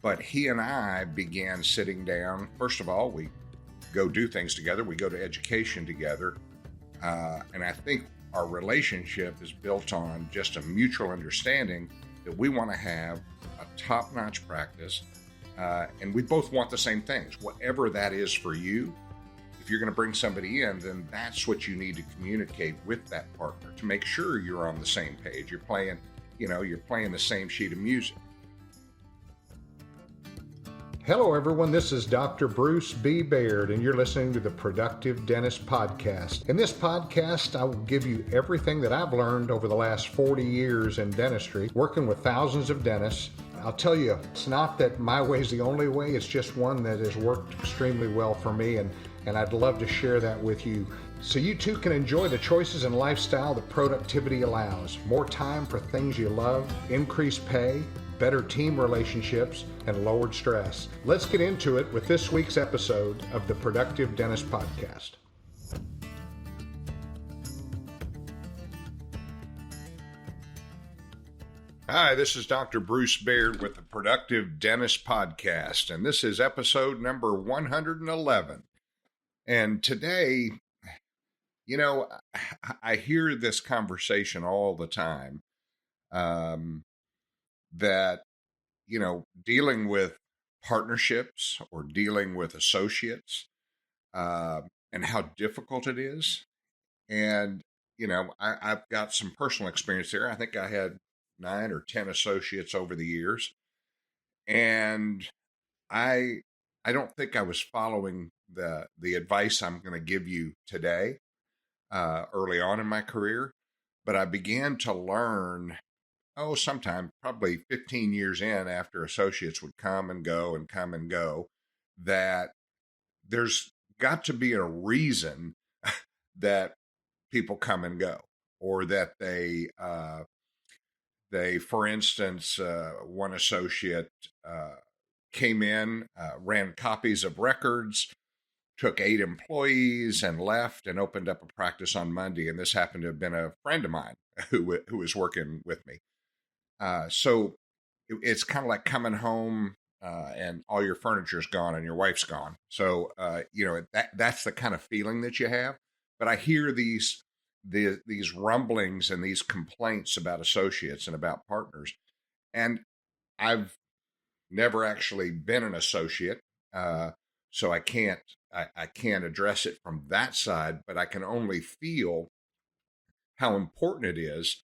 But he and I began sitting down. First of all, we go do things together. We go to education together. And I think our relationship is built on just a mutual understanding that we want to have a top-notch practice. And we both want the same things, whatever that is for you. If you're going to bring somebody in, then that's what you need to communicate with that partner to make sure you're on the same page. You're playing the same sheet of music. Hello, everyone. This is Dr. Bruce B. Baird, and you're listening to the Productive Dentist Podcast. In this podcast, I will give you everything that I've learned over the last 40 years in dentistry, working with thousands of dentists. I'll tell you, it's not that my way is the only way. It's just one that has worked extremely well for me, and I'd love to share that with you so you too can enjoy the choices and lifestyle that productivity allows. More time for things you love, increased pay, better team relationships, and lowered stress. Let's get into it with this week's episode of the Productive Dentist Podcast. Hi, this is Dr. Bruce Baird with the Productive Dentist Podcast, and this is episode number 111. And today, I hear this conversation all the time, that, dealing with partnerships or dealing with associates, and how difficult it is. And, I've got some personal experience there. I think I had 9 or 10 associates over the years. And I don't think I was following the advice I'm going to give you today, early on in my career, but I began to learn, sometime probably 15 years in, after associates would come and go, that there's got to be a reason that people come and go, or that they, for instance, one associate came in, ran copies of records, took 8 employees and left and opened up a practice on Monday. And this happened to have been a friend of mine who was working with me. So it's kind of like coming home and all your furniture's gone and your wife's gone. So, that's the kind of feeling that you have. But I hear these rumblings and these complaints about associates and about partners. And I've never actually been an associate, so I can't address it from that side, but I can only feel how important it is.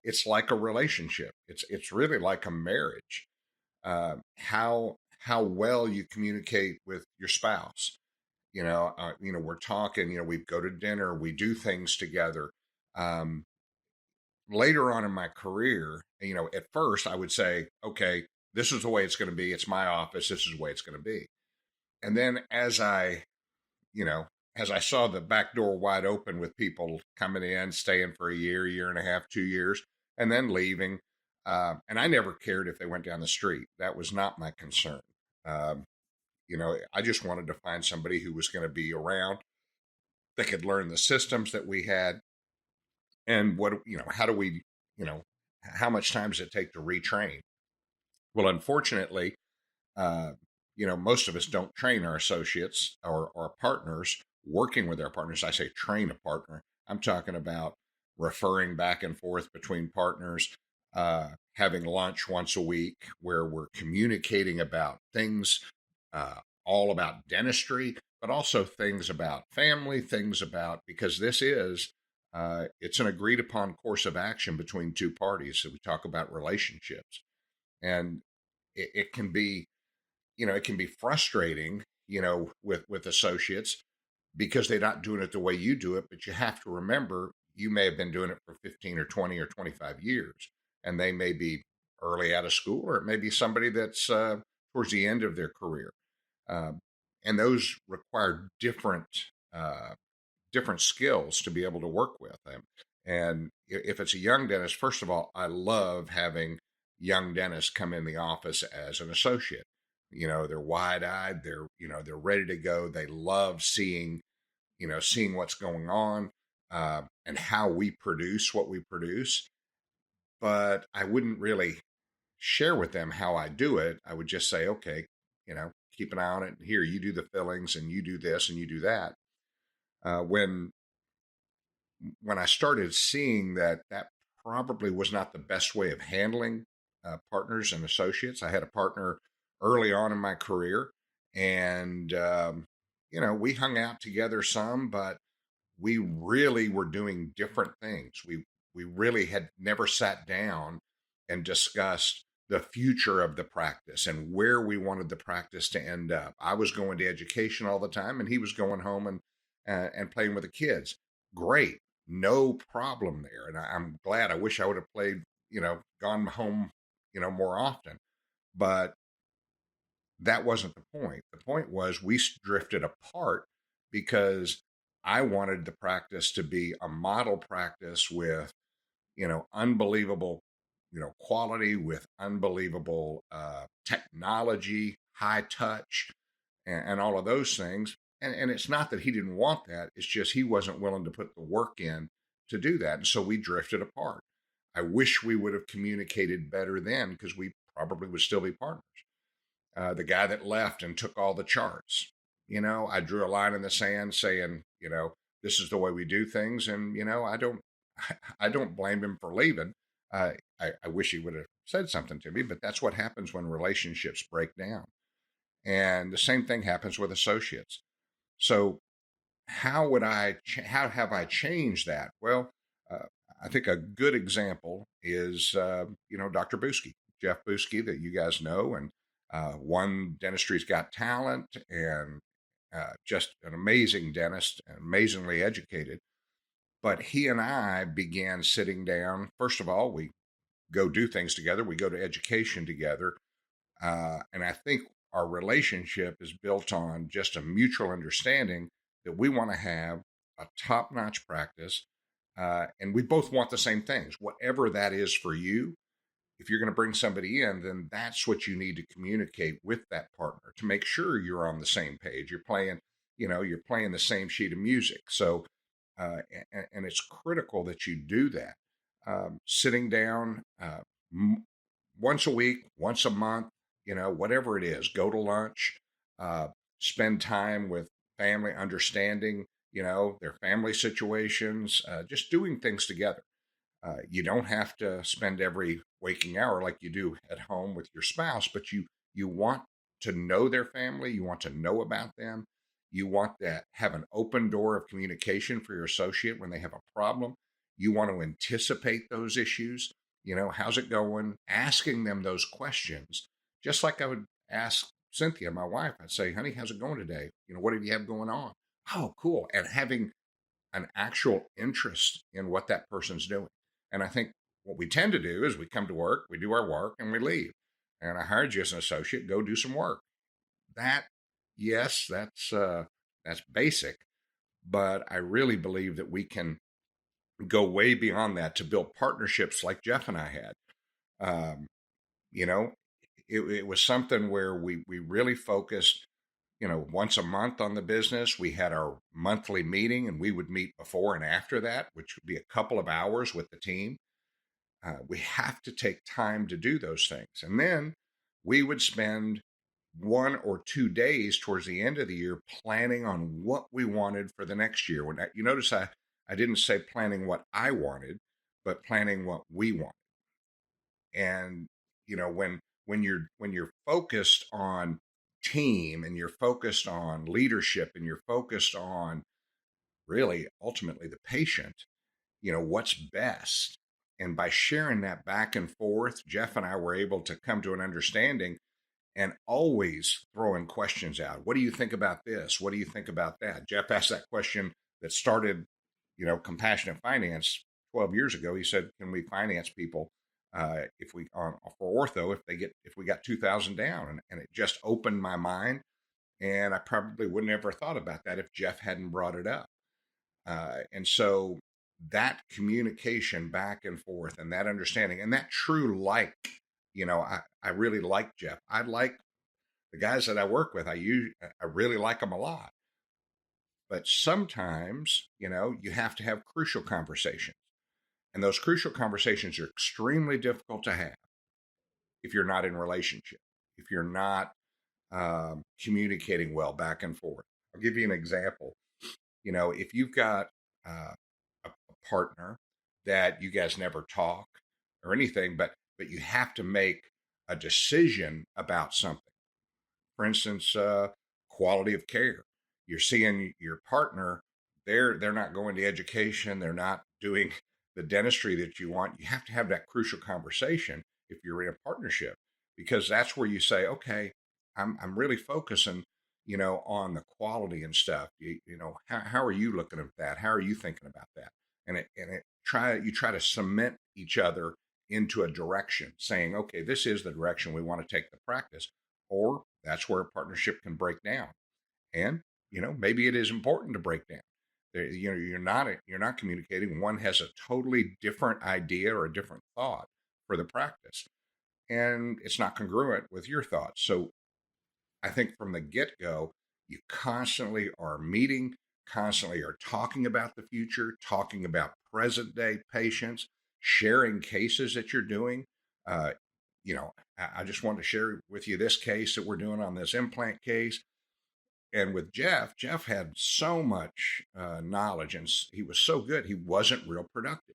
It's like a relationship. It's really like a marriage. How well you communicate with your spouse. We're talking. We go to dinner. We do things together. Later on in my career, at first I would say, okay, this is the way it's going to be. It's my office. This is the way it's going to be. And then as I saw the back door wide open with people coming in, staying for a year and a half, 2 years, and then leaving. And I never cared if they went down the street. That was not my concern. I just wanted to find somebody who was going to be around, that could learn the systems that we had. And how much time does it take to retrain? Well, unfortunately, most of us don't train our associates or our partners, working with our partners. I say train a partner. I'm talking about referring back and forth between partners, having lunch once a week where we're communicating about things, all about dentistry, but also things about family, because this is, it's an agreed upon course of action between two parties. So we talk about relationships, and it can be, it can be frustrating, with associates, because they're not doing it the way you do it. But you have to remember, you may have been doing it for 15 or 20 or 25 years, and they may be early out of school, or it may be somebody that's towards the end of their career. And those require different skills to be able to work with them. And if it's a young dentist, first of all, I love having young dentists come in the office as an associate. They're wide-eyed, they're ready to go. They love seeing what's going on, and how we produce what we produce. But I wouldn't really share with them how I do it. I would just say, okay, keep an eye on it. Here, you do the fillings, and you do this, and you do that. When I started seeing that probably was not the best way of handling partners and associates. I had a partner early on in my career, and we hung out together some, but we really were doing different things. We really had never sat down and discussed the future of the practice and where we wanted the practice to end up. I was going to education all the time, and he was going home and playing with the kids. Great, no problem there. And I'm glad. I wish I would have played, gone home, more often. But that wasn't the point. The point was we drifted apart because I wanted the practice to be a model practice with, unbelievable, quality, with unbelievable technology, high touch, and all of those things. And it's not that he didn't want that. It's just he wasn't willing to put the work in to do that. And so we drifted apart. I wish we would have communicated better then, because we probably would still be partners. The guy that left and took all the charts, I drew a line in the sand saying, this is the way we do things. And, I don't blame him for leaving. I wish he would have said something to me, but that's what happens when relationships break down. And the same thing happens with associates. So how have I changed that? Well, I think a good example is, Dr. Buski, Jeff Buski, that you guys know, and won Dentistry's Got Talent, and just an amazing dentist, and amazingly educated. But he and I began sitting down. First of all, we go do things together. We go to education together. And I think our relationship is built on just a mutual understanding that we want to have a top-notch practice. And we both want the same things, whatever that is for you. If you're going to bring somebody in, then that's what you need to communicate with that partner to make sure you're on the same page. You're playing the same sheet of music. So, and it's critical that you do that. Sitting down once a week, once a month, whatever it is, go to lunch, spend time with family, understanding, their family situations, just doing things together. You don't have to spend every waking hour like you do at home with your spouse, but you want to know their family. You want to know about them. You want to have an open door of communication for your associate when they have a problem. You want to anticipate those issues. How's it going? Asking them those questions, just like I would ask Cynthia, my wife. I'd say, honey, how's it going today? What do you have going on? Oh, cool. And having an actual interest in what that person's doing. And I think what we tend to do is we come to work, we do our work, and we leave. And I hired you as an associate, go do some work. Yes, that's basic, but I really believe that we can go way beyond that to build partnerships like Jeff and I had. It was something where we really focused, once a month on the business. We had our monthly meeting, and we would meet before and after that, which would be a couple of hours with the team. We have to take time to do those things. And then we would spend 1 or 2 days towards the end of the year planning on what we wanted for the next year. When you notice, I didn't say planning what I wanted, but planning what we wanted. And when you're focused on team, and you're focused on leadership, and you're focused on really ultimately the patient, what's best. And by sharing that back and forth, Jeff and I were able to come to an understanding, and always throwing questions out. What do you think about this? What do you think about that? Jeff asked that question that started, Compassionate Finance 12 years ago. He said, can we finance people if we for ortho if we got 2,000 down? And it just opened my mind, and I probably wouldn't ever thought about that if Jeff hadn't brought it up. And so that communication back and forth, and that understanding, and that true I really like Jeff. I like the guys that I work with. I really like them a lot. But sometimes, you have to have crucial conversations. And those crucial conversations are extremely difficult to have if you're not in relationship, if you're not communicating well back and forth. I'll give you an example. If you've got a partner that you guys never talk or anything, but you have to make a decision about something. For instance, quality of care. You're seeing your partner, they're not going to education, they're not doing the dentistry that you want. You have to have that crucial conversation if you're in a partnership, because that's where you say, okay, I'm really focusing, on the quality and stuff. How are you looking at that? How are you thinking about that? You try to cement each other into a direction, saying, okay, this is the direction we want to take the practice, or that's where a partnership can break down. And maybe it is important to break down. You're not communicating. One has a totally different idea or a different thought for the practice, and it's not congruent with your thoughts. So I think from the get-go, you constantly are meeting, constantly are talking about the future, talking about present day patients, sharing cases that you're doing. I just want to share with you this case that we're doing on this implant case. And with Jeff had so much knowledge, and he was so good, he wasn't real productive.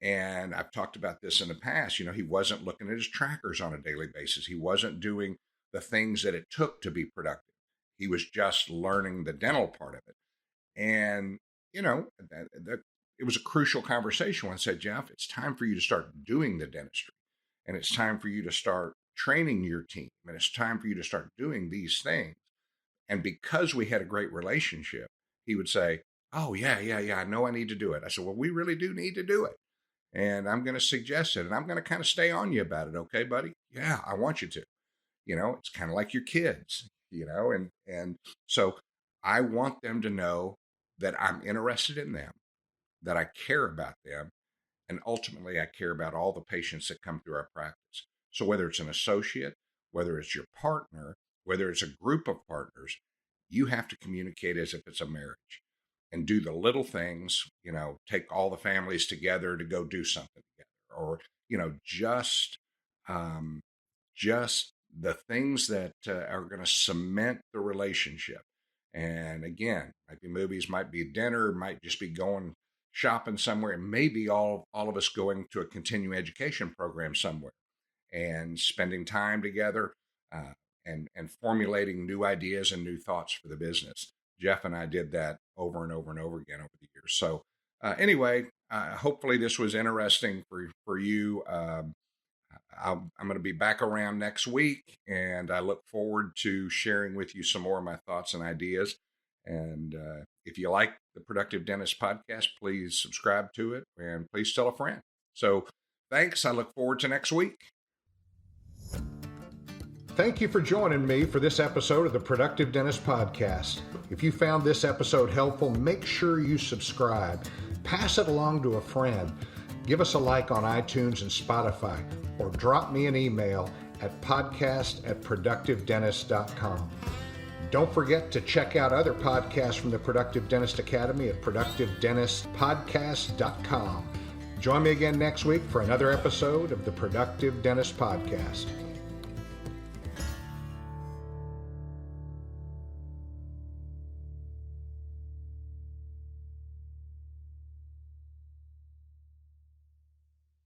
And I've talked about this in the past. He wasn't looking at his trackers on a daily basis. He wasn't doing the things that it took to be productive. He was just learning the dental part of it. And, it was a crucial conversation when I said, Jeff, it's time for you to start doing the dentistry. And it's time for you to start training your team. And it's time for you to start doing these things. And because we had a great relationship, he would say, oh, yeah, I know I need to do it. I said, well, we really do need to do it. And I'm going to suggest it. And I'm going to kind of stay on you about it. Okay, buddy? Yeah, I want you to. It's kind of like your kids, and so I want them to know that I'm interested in them, that I care about them. And ultimately, I care about all the patients that come through our practice. So whether it's an associate, whether it's your partner, whether it's a group of partners, you have to communicate as if it's a marriage and do the little things, take all the families together to go do something together, or, just the things that are going to cement the relationship. And again, might be movies, might be dinner, might just be going shopping somewhere, and maybe all of us going to a continuing education program somewhere and spending time together and formulating new ideas and new thoughts for the business. Jeff and I did that over and over and over again over the years. So anyway, hopefully this was interesting for you. I'm going to be back around next week, and I look forward to sharing with you some more of my thoughts and ideas. And if you like the Productive Dentist podcast, please subscribe to it and please tell a friend. So thanks. I look forward to next week. Thank you for joining me for this episode of the Productive Dentist Podcast. If you found this episode helpful, make sure you subscribe. Pass it along to a friend. Give us a like on iTunes and Spotify, or drop me an email at podcast@productivedentist.com. Don't forget to check out other podcasts from the Productive Dentist Academy at productivedentistpodcast.com. Join me again next week for another episode of the Productive Dentist Podcast.